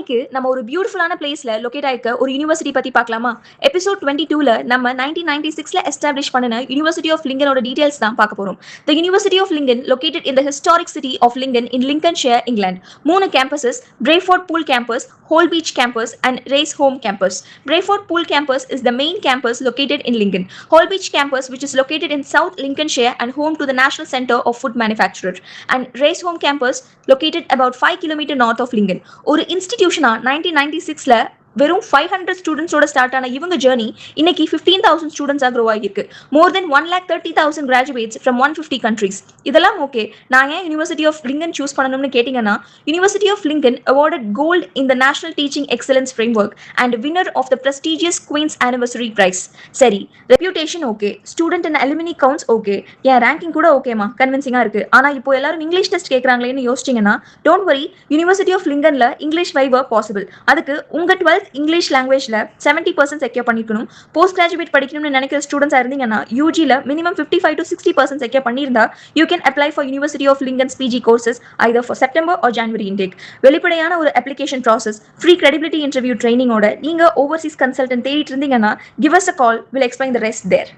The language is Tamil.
இன்னைக்கு நம்ம ஒரு பியூட்டிஃபுல்லான பிளேஸ்ல லொகேட் ஆயிருக்க ஒரு யூனிவர்சிட்டி பத்தி பார்க்கலாமா? எபிசோட் 22ல நம்ம 1996ல எஸ்டாப்ளிஷ் பண்ணின யூனிவர்சிட்டி ஆஃப் லிங்கனோட டீடைல்ஸ் தான் பார்க்க போறோம். The university of Lincoln located in the historic city of Lincoln in Lincolnshire, England. 3 campuses: Brayford Pool campus, Holbeach campus and Race Home campus. Brayford Pool campus is the main campus located in Lincoln. Hall Beach campus, which is located in South Lincolnshire and home to the National Center of Food Manufacturer. And Race Home campus, located about 5 km north of Lincoln. ஒரு இன்ஸ்டிடியூஷனா 1996ல வெறும் 500 ஸ்டூடெண்ட்ஸோட ஸ்டார்ட் ஆன இவங்க ஜர்னி இன்னைக்கு 15,000 ஸ்டூடெண்ட்ஸாக க்ரோ ஆகியிருக்கு. More than 1,30,000 graduates from 150 countries. இதெல்லாம் ஓகே, நான் ஏன் யூனிவர்சிட்டி ஆஃப் லிங்கன் சூஸ் பண்ணணும்னு கேட்டிங்கன்னா, university of Lincoln awarded gold in the national teaching excellence framework and winner of the prestigious Queen's anniversary prize. சரி, reputation okay, student and alumni counts okay, என் ரேங்கிங் கூட ஓகேமா, கன்வின்சிங்காக இருக்கு. ஆனால் இப்போ எல்லாரும் இங்கிலீஷ் டெஸ்ட் கேட்குறாங்களேன்னு யோசிச்சிங்கன்னா, டோன்ட் வரி, யூனிவர்சிட்டி ஆஃப் லிங்கன்ல இங்கிலீஷ் வைவர் பாசிபிள். அதுக்கு உங்கள் 12th இங்கிலீஷ் லாங்குவேஜ்ல 70% செக்யூர் பண்ணிக்கணும். போஸ்ட் கிராஜுவேட் படிக்கணும்னு நினைக்கிற ஸ்டூடெண்ட்ஸா இருந்தீங்கன்னா, யூஜில மினிமம் 55 to 60% செக்யூர் பண்ணியிருந்தா you can apply for university of Lincoln's PG courses either for September or January intake. வெளிப்படையான ஒரு application process, free credibility interview ட்ரைனிங்கோட நீங்க ஓவர்சீஸ் கன்சல்டன்ட் தேடிட்டு இருந்தீங்கன்னா, give us a call, will explain the rest there.